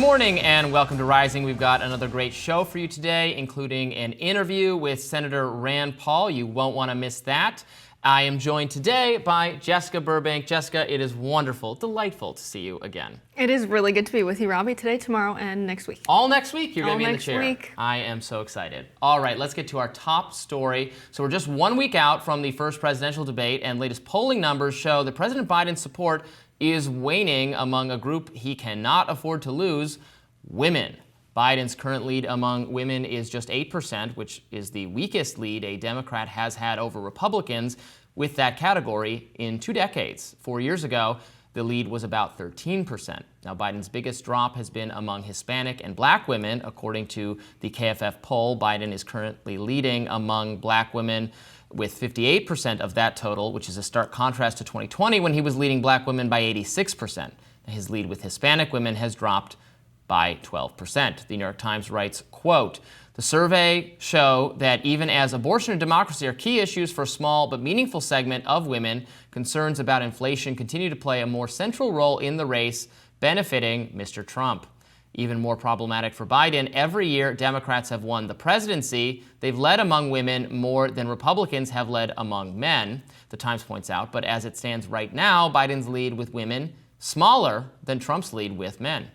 morning and welcome to Rising. We've got another great show for you today, including an interview with Senator Rand Paul. You won't want to miss that. I am joined today by Jessica Burbank. Jessica, it is wonderful, delightful to see you again. It is really good to be with you, Robby, today, tomorrow, and next week. All next week? You're going to be in the chair. All next week. I am so excited. All right, let's get to our top story. So we're just 1 week out from the first presidential debate, and latest polling numbers show that President Biden's support is waning among a group he cannot afford to lose, women. Biden's current lead among women is just 8%, which is the weakest lead a Democrat has had over Republicans with that category in 2 decades. 4 years ago, the lead was about 13%. Now, Biden's biggest drop has been among Hispanic and black women. According to the KFF poll, Biden is currently leading among black women with 58% of that total, which is a stark contrast to 2020 when he was leading black women by 86%. His lead with Hispanic women has dropped by 12%. The New York Times writes, quote, "The survey show that even as abortion and democracy are key issues for a small but meaningful segment of women, concerns about inflation continue to play a more central role in the race, benefiting Mr. Trump. Even more problematic for Biden, every year Democrats have won the presidency. They've led among women more than Republicans have led among men," the Times points out. But as it stands right now, Biden's lead with women smaller than Trump's lead with men.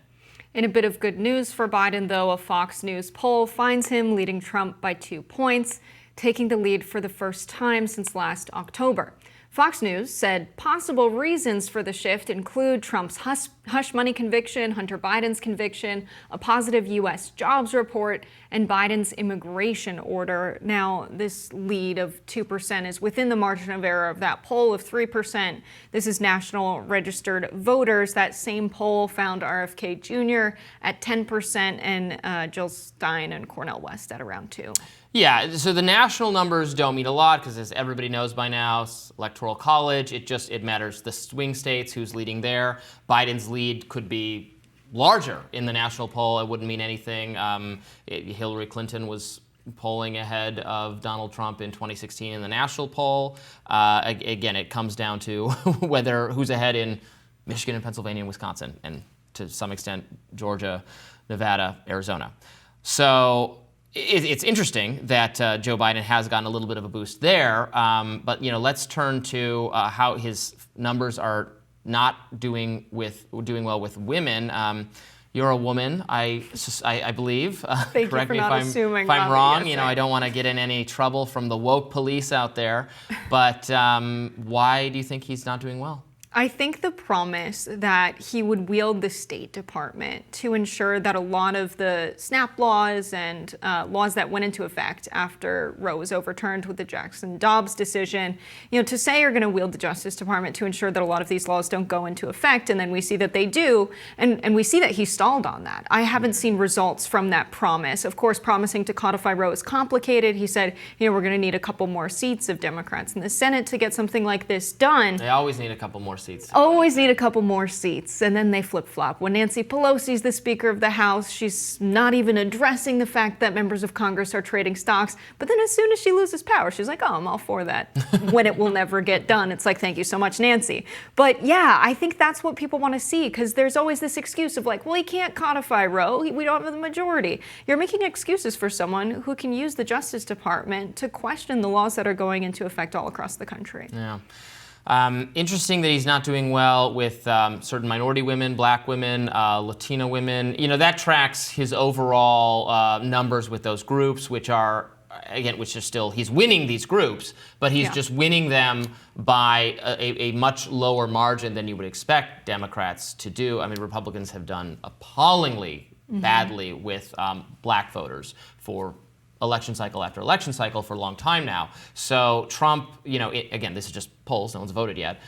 In a bit of good news for Biden, though, a Fox News poll finds him leading Trump by 2 points, taking the lead for the first time since last October. Fox News said possible reasons for the shift include Trump's hush money conviction, Hunter Biden's conviction, a positive U.S. jobs report, and Biden's immigration order. Now, this lead of 2% is within the margin of error of that poll of 3%. This is national registered voters. That same poll found RFK Jr. at 10% and Jill Stein and Cornel West at around 2%. Yeah, so the national numbers don't mean a lot because, as everybody knows by now, electoral college, it matters the swing states, who's leading there. Biden's lead could be larger in the national poll. It wouldn't mean anything. Hillary Clinton was polling ahead of Donald Trump in 2016 in the national poll. Again, it comes down to who's ahead in Michigan and Pennsylvania and Wisconsin, and to some extent, Georgia, Nevada, Arizona. So it's interesting that Joe Biden has gotten a little bit of a boost there, but let's turn to how his numbers are not doing well with women. You're a woman, I believe. Thank correct you for me not if assuming, if I'm Robby, wrong. yes, I don't want to get in any trouble from the woke police out there. But why do you think he's not doing well? I think the promise that he would wield the State Department to ensure that a lot of the SNAP laws and laws that went into effect after Roe was overturned with the Jackson-Dobbs decision, to say you're going to wield the Justice Department to ensure that a lot of these laws don't go into effect, and then we see that they do, and we see that he stalled on that. I haven't seen results from that promise. Of course, promising to codify Roe is complicated. He said, we're going to need a couple more seats of Democrats in the Senate to get something like this done. They always need a couple more seats. Always need a couple more seats, and then they flip-flop. When Nancy Pelosi's the Speaker of the House, she's not even addressing the fact that members of Congress are trading stocks, but then as soon as she loses power, she's like, I'm all for that, when it will never get done. It's like, thank you so much, Nancy. But yeah, I think that's what people want to see, because there's always this excuse of like, well, he can't codify Roe, we don't have the majority. You're making excuses for someone who can use the Justice Department to question the laws that are going into effect all across the country. Yeah. Interesting that he's not doing well with certain minority women, black women, Latino women. That tracks his overall numbers with those groups, which are still, he's winning these groups, but he's just winning them by a much lower margin than you would expect Democrats to do. I mean, Republicans have done appallingly badly with black voters for election cycle after election cycle for a long time now. So Trump, again, this is just polls, no one's voted yet,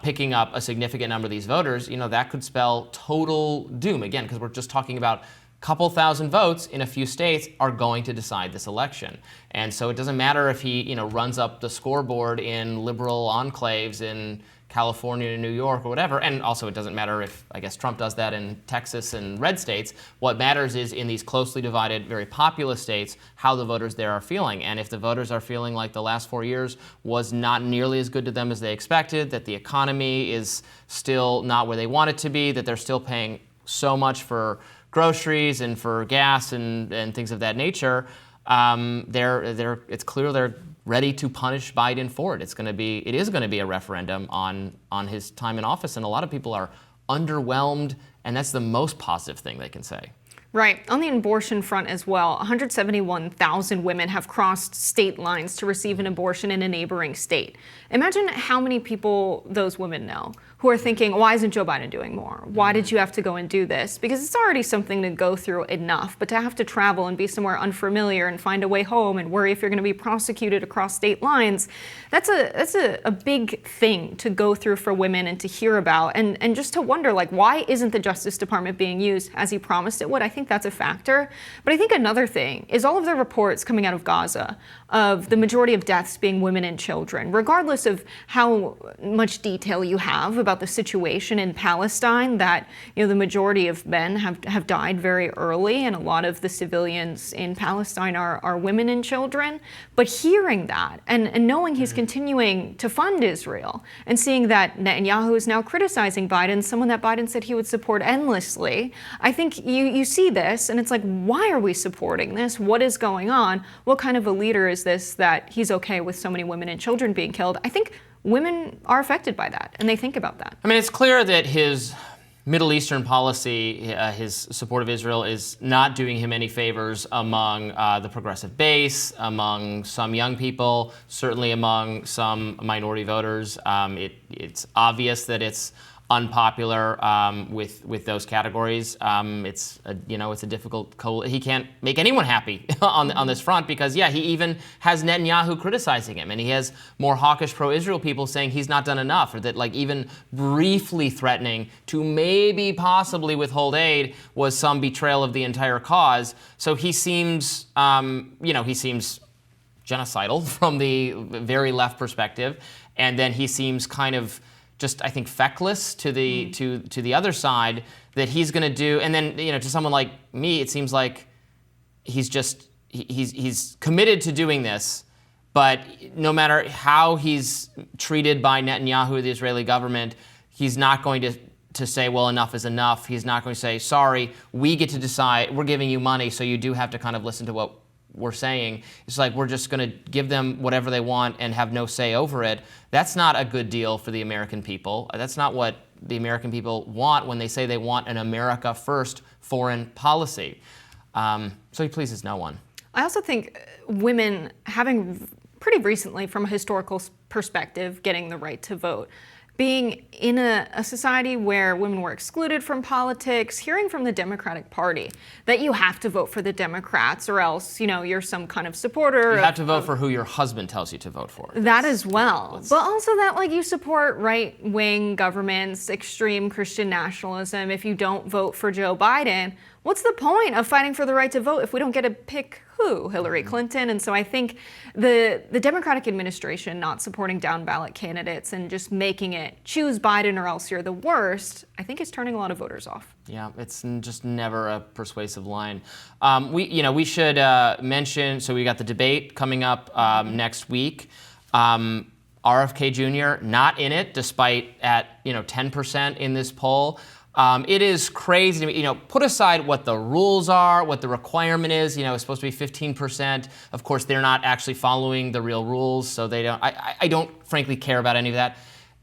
picking up a significant number of these voters, that could spell total doom. Again, because we're just talking about a couple thousand votes in a few states are going to decide this election. And so it doesn't matter if he, runs up the scoreboard in liberal enclaves in California and New York or whatever. And also it doesn't matter if, I guess, Trump does that in Texas and red states. What matters is in these closely divided, very populous states, how the voters there are feeling. And if the voters are feeling like the last 4 years was not nearly as good to them as they expected, that the economy is still not where they want it to be, that they're still paying so much for groceries and for gas and things of that nature, it's clear they're ready to punish Biden for it. It is going to be a referendum on his time in office, and a lot of people are underwhelmed, and that's the most positive thing they can say. Right. On the abortion front as well, 171,000 women have crossed state lines to receive an abortion in a neighboring state. Imagine how many people those women know who are thinking, why isn't Joe Biden doing more? Why did you have to go and do this? Because it's already something to go through enough, but to have to travel and be somewhere unfamiliar and find a way home and worry if you're going to be prosecuted across state lines, that's a big thing to go through for women and to hear about. And just to wonder, like, why isn't the Justice Department being used as he promised it would? I think that's a factor. But I think another thing is all of the reports coming out of Gaza of the majority of deaths being women and children, regardless of how much detail you have about the situation in Palestine, that the majority of men have died very early, and a lot of the civilians in Palestine are women and children. But hearing that and knowing he's continuing to fund Israel and seeing that Netanyahu is now criticizing Biden, someone that Biden said he would support endlessly, I think you see this and it's like, why are we supporting this? What is going on? What kind of a leader is this that he's okay with so many women and children being killed? I think women are affected by that, and they think about that. I mean, it's clear that his Middle Eastern policy, his support of Israel, is not doing him any favors among the progressive base, among some young people, certainly among some minority voters. It's obvious that it's unpopular with those categories. It's a difficult. He can't make anyone happy on this front because he even has Netanyahu criticizing him, and he has more hawkish pro-Israel people saying he's not done enough, or that even briefly threatening to maybe possibly withhold aid was some betrayal of the entire cause. So he seems genocidal from the very left perspective, and then he seems kind of just, I think, feckless to the other side, that he's going to do. And then to someone like me, it seems like he's committed to doing this, but no matter how he's treated by Netanyahu, the Israeli government, he's not going to say, well, enough is enough. He's not going to say, sorry, we get to decide, we're giving you money, so you do have to kind of listen to what we're saying. It's like we're just going to give them whatever they want and have no say over it. That's not a good deal for the American people. That's not what the American people want when they say they want an America first foreign policy. So he pleases no one. I also think women, having pretty recently, from a historical perspective, getting the right to vote, being in a society where women were excluded from politics, hearing from the Democratic Party that you have to vote for the Democrats or else, you're some kind of supporter. You have to vote for who your husband tells you to vote for. That as well. But also that you support right-wing governments, extreme Christian nationalism. If you don't vote for Joe Biden, what's the point of fighting for the right to vote if we don't get to pick who? Hillary Clinton. And so I think the Democratic administration not supporting down ballot candidates and just making it choose Biden or else you're the worst, I think is turning a lot of voters off. Yeah, it's just never a persuasive line. We should mention, so we got the debate coming up next week. RFK Jr. not in it, despite at 10% in this poll. It is crazy to me. Put aside what the rules are, what the requirement is. It's supposed to be 15%. Of course, they're not actually following the real rules, so they don't. I don't frankly care about any of that.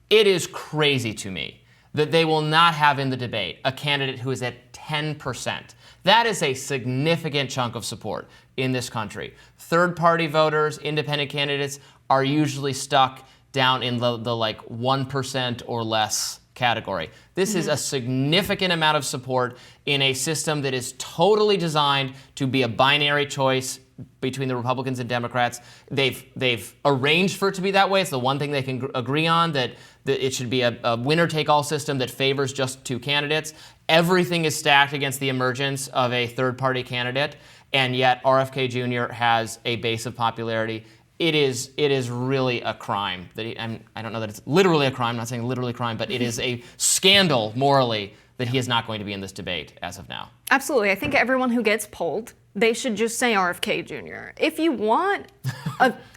It is crazy to me that they will not have in the debate a candidate who is at 10%. That is a significant chunk of support in this country. Third-party voters, independent candidates are usually stuck down in the 1% or less category. This is a significant amount of support in a system that is totally designed to be a binary choice between the Republicans and Democrats. They've arranged for it to be that way. It's the one thing they can agree on, that it should be a winner-take-all system that favors just two candidates. Everything is stacked against the emergence of a third-party candidate, and yet RFK Jr. has a base of popularity. It is really a crime. I don't know that it's literally a crime. I'm not saying literally crime, but it is a scandal morally that he is not going to be in this debate as of now. Absolutely. I think everyone who gets polled they should just say RFK Jr. If you want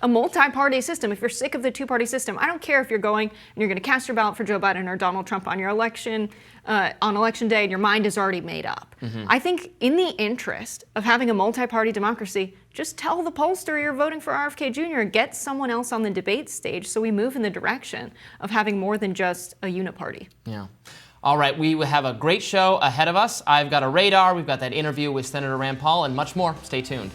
a multi-party system, if you're sick of the two-party system, I don't care if you're going and you're going to cast your ballot for Joe Biden or Donald Trump on your election, on election day, and your mind is already made up. I think in the interest of having a multi-party democracy, just tell the pollster you're voting for RFK Jr. Get someone else on the debate stage so we move in the direction of having more than just a uniparty. Yeah. All right, we have a great show ahead of us. I've got a radar, we've got that interview with Senator Rand Paul, and much more. Stay tuned.